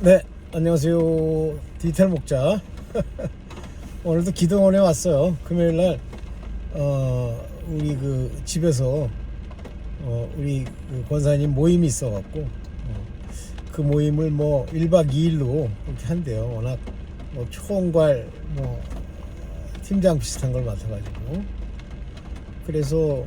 네, 안녕하세요. 디지털 목자. 오늘도 기도원에 왔어요. 금요일날 우리 그 집에서 우리 그 권사님 모임이 있어갖고 그 모임을 뭐 1박 2일로 이렇게 한대요. 워낙 뭐 총괄 뭐 팀장 비슷한 걸 맡아가지고 그래서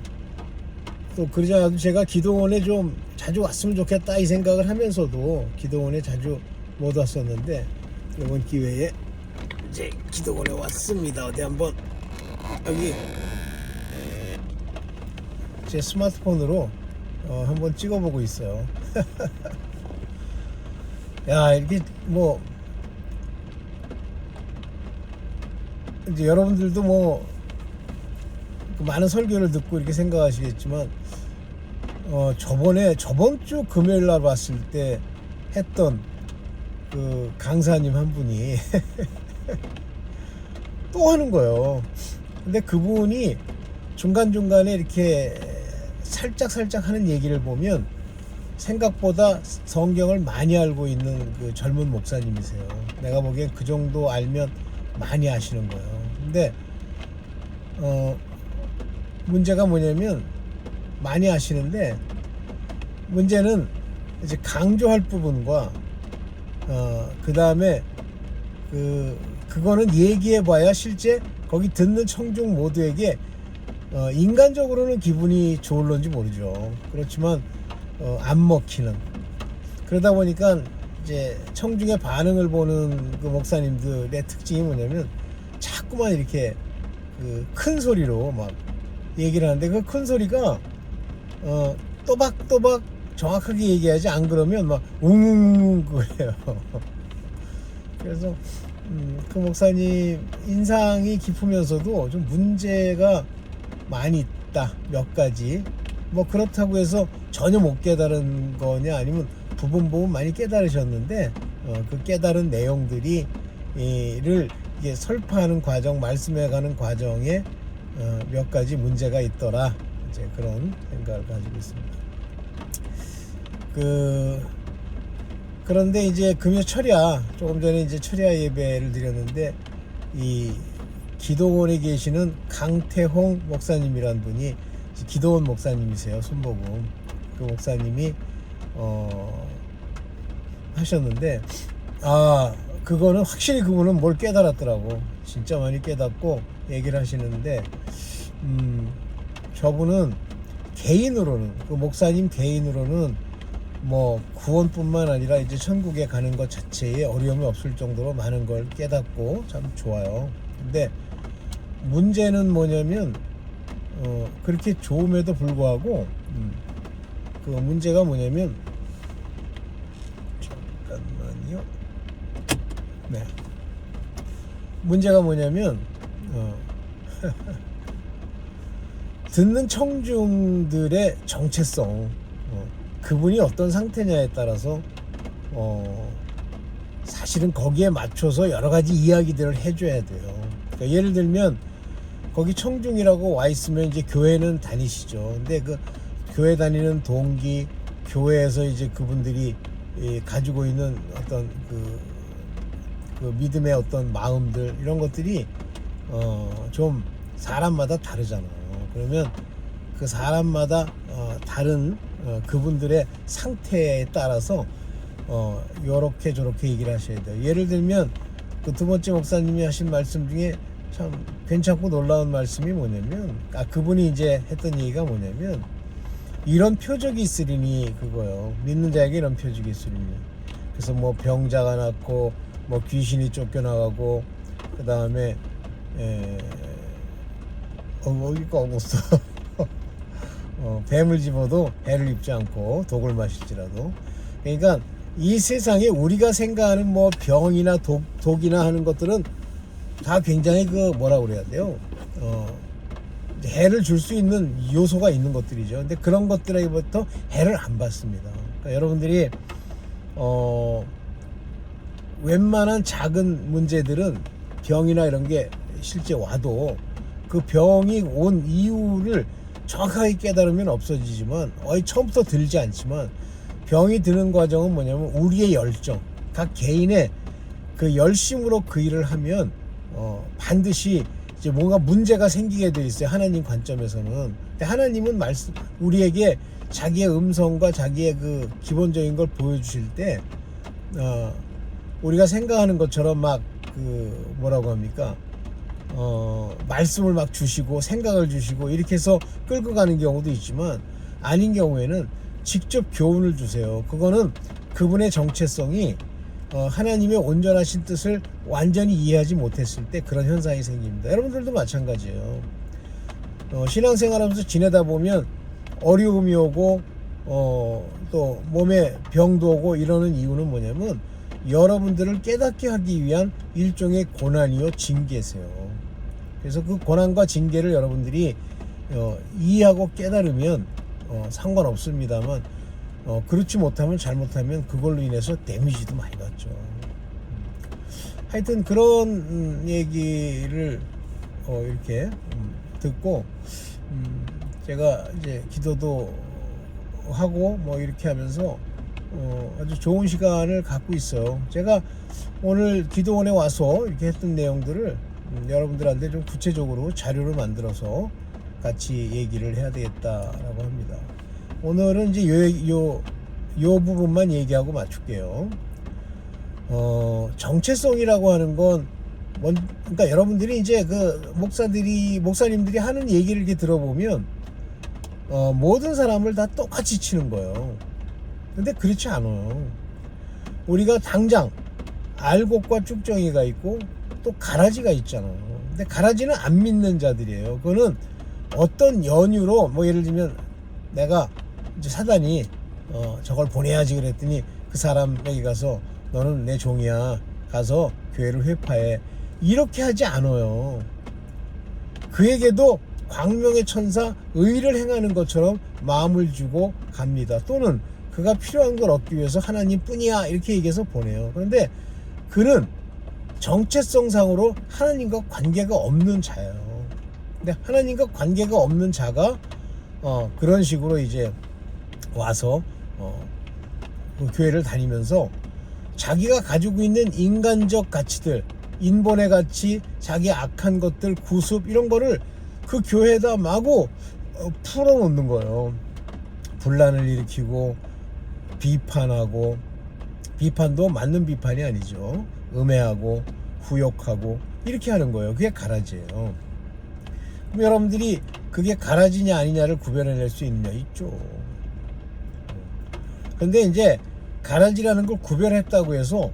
또 그러지 않아도 제가 기도원에 좀 자주 왔으면 좋겠다 이 생각을 하면서도 기도원에 자주 못 왔었는데 이번 기회에 이제 기도원에 왔습니다. 어디 한번 여기 제 스마트폰으로 한번 찍어보고 있어요. 야, 이렇게 뭐 이제 여러분들도 뭐 많은 설교를 듣고 이렇게 생각하시겠지만 저번 주 금요일 날 봤을 때 했던 그 강사님 한 분이 또 하는 거예요. 근데 그분이 중간중간에 이렇게 살짝 하는 얘기를 보면 생각보다 성경을 많이 알고 있는 그 젊은 목사님이세요. 내가 보기엔 그 정도 알면 많이 아시는 거예요. 근데 문제가 뭐냐면 많이 아시는데 문제는 이제 강조할 부분과 그 다음에 그거는 얘기해봐야 실제 거기 듣는 청중 모두에게 인간적으로는 기분이 좋을런지 모르죠. 그렇지만 안 먹히는, 그러다 보니까 이제 청중의 반응을 보는 그 목사님들의 특징이 뭐냐면 자꾸만 이렇게 그 큰 소리로 막 얘기를 하는데 그 큰 소리가 또박또박 정확하게 얘기하지 안 그러면 막 웅웅 그래요. 그래서 그 목사님 인상이 깊으면서도 좀 문제가 많이 있다 몇 가지. 뭐 그렇다고 해서 전혀 못 깨달은 거냐 아니면 부분 많이 깨달으셨는데 그 깨달은 내용들이 를 이게 설파하는 과정, 말씀해가는 과정에 몇 가지 문제가 있더라. 이제 그런 생각을 가지고 있습니다. 그런데 이제 금요 철야, 조금 전에 이제 철야 예배를 드렸는데 이 기도원에 계시는 강태홍 목사님이란 분이 기도원 목사님이세요. 순복음 그 목사님이 하셨는데 그거는 확실히 그분은 뭘 깨달았더라고. 진짜 많이 깨닫고 얘기를 하시는데 저분은 개인으로는 그 목사님 개인으로는 뭐 구원뿐만 아니라 이제 천국에 가는 것 자체에 어려움이 없을 정도로 많은 걸 깨닫고 참 좋아요. 근데 문제는 뭐냐면 그렇게 좋음에도 불구하고 그 문제가 뭐냐면 잠깐만요. 네. 문제가 뭐냐면 듣는 청중들의 정체성, 그분이 어떤 상태냐에 따라서 사실은 거기에 맞춰서 여러 가지 이야기들을 해줘야 돼요. 그러니까 예를 들면 거기 청중이라고 와 있으면 이제 교회는 다니시죠. 근데 그 교회 다니는 동기, 교회에서 이제 그분들이 가지고 있는 어떤 그 믿음의 어떤 마음들, 이런 것들이 좀 사람마다 다르잖아요. 그러면 그 사람마다 다른 그분들의 상태에 따라서 요렇게 저렇게 얘기를 하셔야 돼요. 예를 들면 그 두 번째 목사님이 하신 말씀 중에 참 괜찮고 놀라운 말씀이 뭐냐면 그분이 이제 했던 얘기가 뭐냐면 이런 표적이 있으리니, 그거요. 믿는 자에게 이런 표적이 있으리니. 그래서 뭐 병자가 낫고 뭐 귀신이 쫓겨나가고 그 다음에 어디가 없어. 뱀을 집어도 해를 입지 않고 독을 마실지라도. 그러니까 이 세상에 우리가 생각하는 뭐 병이나 독이나 하는 것들은 다 굉장히 그 뭐라 그래야 돼요. 해를 줄 수 있는 요소가 있는 것들이죠. 근데 그런 것들에게부터 해를 안 받습니다. 그러니까 여러분들이 웬만한 작은 문제들은 병이나 이런 게 실제 와도 그 병이 온 이유를 정확하게 깨달으면 없어지지만 처음부터 들지 않지만 병이 드는 과정은 뭐냐면 우리의 열정, 각 개인의 그 열심으로 그 일을 하면 반드시 이제 뭔가 문제가 생기게 돼 있어요. 하나님 관점에서는. 근데 하나님은 우리에게 자기의 음성과 자기의 그 기본적인 걸 보여주실 때 우리가 생각하는 것처럼 막 그 뭐라고 합니까? 말씀을 막 주시고 생각을 주시고 이렇게 해서 끌고 가는 경우도 있지만, 아닌 경우에는 직접 교훈을 주세요. 그거는 그분의 정체성이 하나님의 온전하신 뜻을 완전히 이해하지 못했을 때 그런 현상이 생깁니다. 여러분들도 마찬가지예요. 신앙생활하면서 지내다 보면 어려움이 오고 또 몸에 병도 오고 이러는 이유는 뭐냐면, 여러분들을 깨닫게 하기 위한 일종의 고난이요 징계세요. 그래서 그 고난과 징계를 여러분들이 이해하고 깨달으면 상관없습니다만, 그렇지 못하면, 잘못하면 그걸로 인해서 데미지도 많이 받죠. 하여튼 그런 얘기를 이렇게 듣고 제가 이제 기도도 하고 뭐 이렇게 하면서 아주 좋은 시간을 갖고 있어요. 제가 오늘 기도원에 와서 이렇게 했던 내용들을 여러분들한테 좀 구체적으로 자료를 만들어서 같이 얘기를 해야 되겠다라고 합니다. 오늘은 이제 요 부분만 얘기하고 맞출게요. 정체성이라고 하는 건 그러니까 여러분들이 이제 그 목사님들이 하는 얘기를 이렇게 들어보면 모든 사람을 다 똑같이 치는 거예요. 근데 그렇지 않아요. 우리가 당장 알곡과 쭉정이가 있고 또 가라지가 있잖아요. 근데 가라지는 안 믿는 자들이에요. 그거는 어떤 연유로, 뭐 예를 들면 내가 이제 사단이 저걸 보내야지 그랬더니 그 사람에게 가서 너는 내 종이야, 가서 교회를 회파해, 이렇게 하지 않아요. 그에게도 광명의 천사 의를 행하는 것처럼 마음을 주고 갑니다. 또는 그가 필요한 걸 얻기 위해서 하나님 뿐이야 이렇게 얘기해서 보내요. 그런데 그는 정체성상으로 하나님과 관계가 없는 자예요. 근데 하나님과 관계가 없는 자가 그런 식으로 이제 와서 그 교회를 다니면서 자기가 가지고 있는 인간적 가치들, 인본의 가치, 자기 악한 것들, 구습 이런 거를 그 교회에다 마구 풀어놓는 거예요. 분란을 일으키고 비판하고, 비판도 맞는 비판이 아니죠. 음해하고 후욕하고 이렇게 하는 거예요. 그게 가라지예요. 그럼 여러분들이 그게 가라지냐 아니냐를 구별해낼 수 있느냐? 있죠. 근데 이제 가라지라는 걸 구별했다고 해서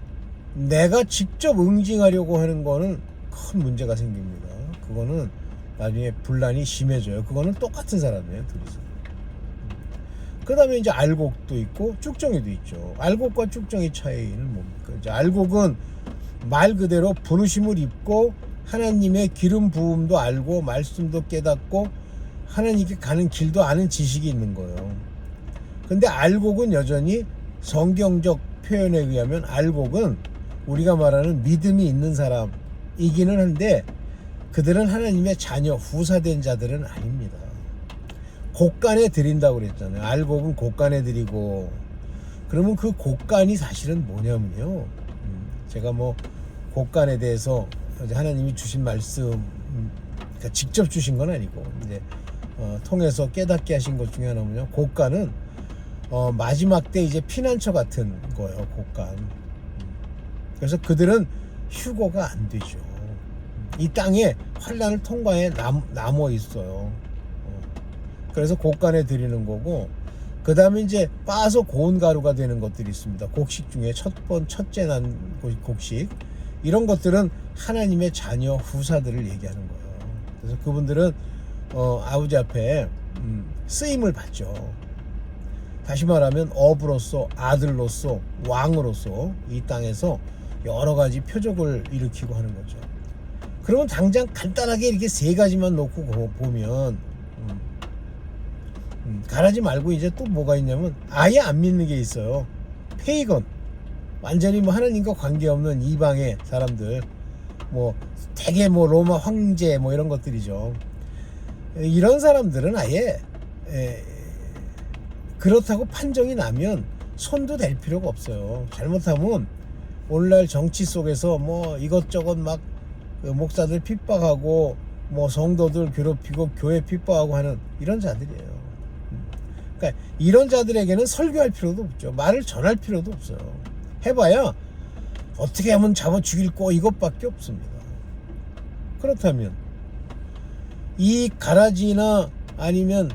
내가 직접 응징하려고 하는 거는 큰 문제가 생깁니다. 그거는 나중에 분란이 심해져요. 그거는 똑같은 사람이에요, 둘이서. 그 다음에 이제 알곡도 있고 쭉정이도 있죠. 알곡과 쭉정이 차이는 뭡니까? 이제 알곡은 말 그대로 부르심을 입고 하나님의 기름 부음도 알고 말씀도 깨닫고 하나님께 가는 길도 아는 지식이 있는 거예요. 근데 알곡은 여전히 성경적 표현에 의하면 알곡은 우리가 말하는 믿음이 있는 사람이기는 한데, 그들은 하나님의 자녀, 후사된 자들은 아닙니다. 곡간에 드린다고 그랬잖아요. 알곡은 곡간에 드리고. 그러면 그 곡간이 사실은 뭐냐면요, 제가 뭐 곡간에 대해서 하나님이 주신 말씀, 그러니까 직접 주신 건 아니고 이제 통해서 깨닫게 하신 것 중에 하나는요, 곡간은 마지막 때 이제 피난처 같은 거예요. 곡간. 그래서 그들은 휴거가 안 되죠. 이 땅에 환난을 통과해 남아 있어요. 그래서 곡간에 드리는 거고, 그 다음에 이제 빻아서 고운 가루가 되는 것들이 있습니다. 곡식 중에 첫째 난 곡식, 이런 것들은 하나님의 자녀 후사들을 얘기하는 거예요. 그래서 그분들은 아버지 앞에 쓰임을 받죠. 다시 말하면 어부로서, 아들로서, 왕으로서 이 땅에서 여러 가지 표적을 일으키고 하는 거죠. 그러면 당장 간단하게 이렇게 세 가지만 놓고 보면 가라지 말고 이제 또 뭐가 있냐면 아예 안 믿는 게 있어요. 페이건, 완전히 뭐 하나님과 관계없는 이방의 사람들, 뭐 대개 뭐 로마 황제 뭐 이런 것들이죠. 이런 사람들은 아예 그렇다고 판정이 나면 손도 댈 필요가 없어요. 잘못하면 오늘날 정치 속에서 뭐 이것저것 막 그 목사들 핍박하고 뭐 성도들 괴롭히고 교회 핍박하고 하는 이런 자들이에요. 그러니까 이런 자들에게는 설교할 필요도 없죠. 말을 전할 필요도 없어요. 해봐야 어떻게 하면 잡아 죽일 거 이것밖에 없습니다. 그렇다면 이 가라지나 아니면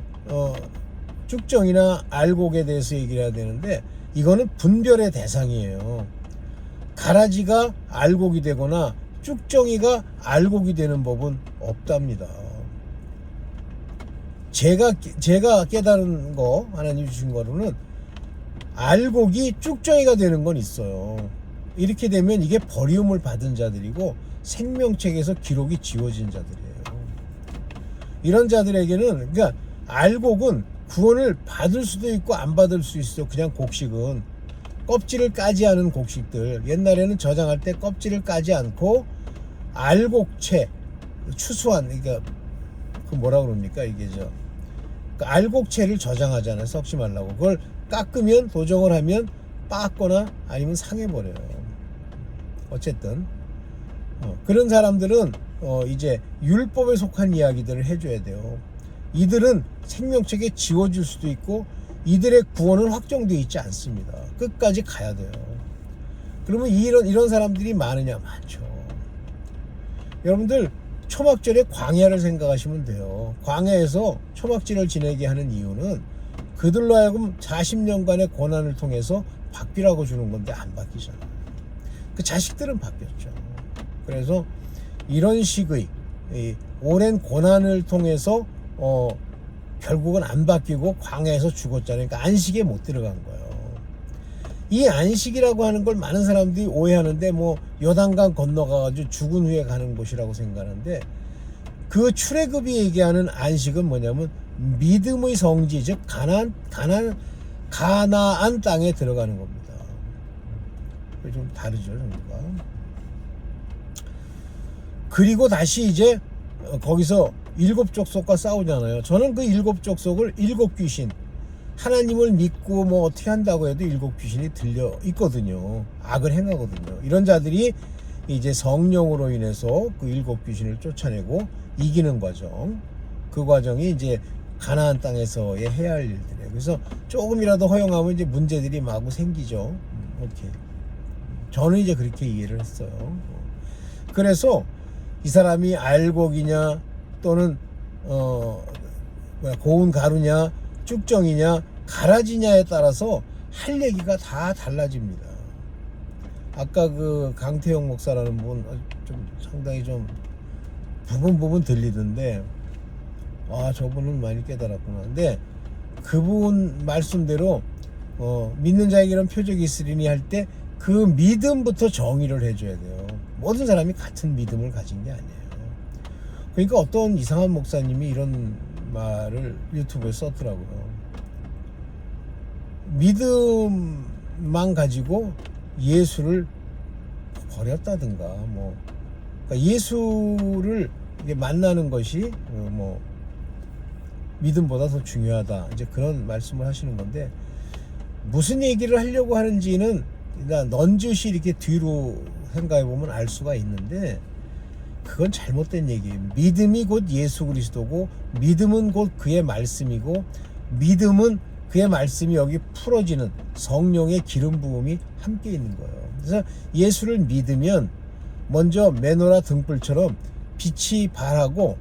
쭉정이나 알곡에 대해서 얘기를 해야 되는데, 이거는 분별의 대상이에요. 가라지가 알곡이 되거나 쭉정이가 알곡이 되는 법은 없답니다. 제가 깨달은 거, 하나님이 주신 거로는 알곡이 쭉정이가 되는 건 있어요. 이렇게 되면 이게 버리움을 받은 자들이고 생명책에서 기록이 지워진 자들이에요. 이런 자들에게는, 그러니까 알곡은 구원을 받을 수도 있고 안 받을 수 있어요. 그냥 곡식은 껍질을 까지 않은 곡식들, 옛날에는 저장할 때 껍질을 까지 않고 알곡채, 추수한, 그러니까 그 뭐라 그럽니까 이게 그 알곡채를 저장하잖아요. 썩지 말라고. 그걸 깎으면, 도정을 하면 빻거나 아니면 상해버려요. 어쨌든 그런 사람들은 이제 율법에 속한 이야기들을 해줘야 돼요. 이들은 생명책에 지워질 수도 있고 이들의 구원은 확정되어 있지 않습니다. 끝까지 가야 돼요. 그러면 이런 사람들이 많으냐? 많죠. 여러분들 초막절에 광야를 생각하시면 돼요. 광야에서 초막절을 지내게 하는 이유는 그들로 하여금 40년간의 고난을 통해서 바뀌라고 주는 건데 안 바뀌잖아요. 그 자식들은 바뀌었죠. 그래서 이런 식의 오랜 고난을 통해서 결국은 안 바뀌고 광야에서 죽었잖아요. 그러니까 안식에 못 들어간 거예요. 이 안식이라고 하는 걸 많은 사람들이 오해하는데, 뭐 요단강 건너가가지고 죽은 후에 가는 곳이라고 생각하는데, 그 출애굽이 얘기하는 안식은 뭐냐면 믿음의 성지, 즉 가나안 땅에 들어가는 겁니다. 좀 다르죠, 정도가. 그리고 다시 이제 거기서 7 족속과 싸우잖아요. 저는 그 7 족속을 7 귀신, 하나님을 믿고 뭐 어떻게 한다고 해도 7 귀신이 들려 있거든요. 악을 행하거든요. 이런 자들이 이제 성령으로 인해서 그 7 귀신을 쫓아내고 이기는 과정, 그 과정이 이제 가나안 땅에서의 해야 할 일들이에요. 그래서 조금이라도 허용하면 이제 문제들이 마구 생기죠. 오케이. 저는 이제 그렇게 이해를 했어요. 그래서 이 사람이 알곡이냐 또는 고운 가루냐 쭉정이냐 가라지냐에 따라서 할 얘기가 다 달라집니다. 아까 그 강태용 목사라는 분 좀 상당히 좀 부분 들리던데, 저분은 많이 깨달았구나. 근데 그분 말씀대로 믿는 자에게는 표적이 있으리니 할 때 그 믿음부터 정의를 해줘야 돼요. 모든 사람이 같은 믿음을 가진 게 아니에요. 그러니까 어떤 이상한 목사님이 이런 말을 유튜브에 썼더라고요. 믿음만 가지고 예수를 버렸다든가, 그러니까 예수를 만나는 것이 뭐 믿음보다 더 중요하다, 이제 그런 말씀을 하시는 건데, 무슨 얘기를 하려고 하는지는 넌지시 이렇게 뒤로 생각해 보면 알 수가 있는데, 그건 잘못된 얘기예요. 믿음이 곧 예수 그리스도고, 믿음은 곧 그의 말씀이고, 믿음은 그의 말씀이 여기 풀어지는 성령의 기름 부음이 함께 있는 거예요. 그래서 예수를 믿으면 먼저 메노라 등불처럼 빛이 발하고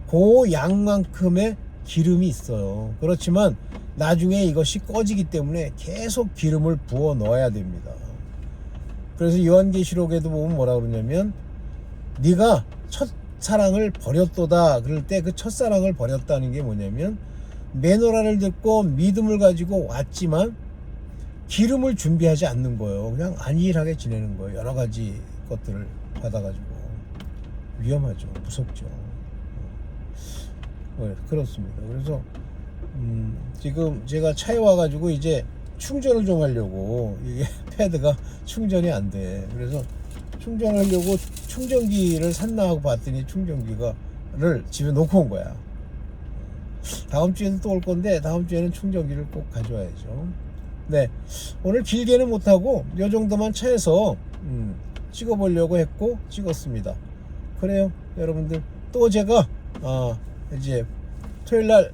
그 양만큼의 기름이 있어요. 그렇지만 나중에 이것이 꺼지기 때문에 계속 기름을 부어 넣어야 됩니다. 그래서 요한계시록에도 보면 뭐라 그러냐면, 네가 첫사랑을 버렸도다 그럴 때, 그 첫사랑을 버렸다는 게 뭐냐면, 메노라를 듣고 믿음을 가지고 왔지만 기름을 준비하지 않는 거예요. 그냥 안일하게 지내는 거예요. 여러 가지 것들을 받아가지고. 위험하죠. 무섭죠. 그렇습니다. 그래서 지금 제가 차에 와가지고 이제 충전을 좀 하려고, 이게 패드가 충전이 안 돼. 그래서 충전하려고 충전기를 샀나 하고 봤더니 충전기를 집에 놓고 온 거야. 다음 주에도 또 올 건데, 다음 주에는 충전기를 꼭 가져와야죠. 네, 오늘 길게는 못하고 요 정도만 차에서 찍어보려고 했고 찍었습니다. 그래요 여러분들. 또 제가 이제 토요일날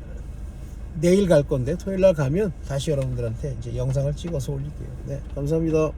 내일 갈 건데 토요일날 가면 다시 여러분들한테 이제 영상을 찍어서 올릴게요. 네 감사합니다.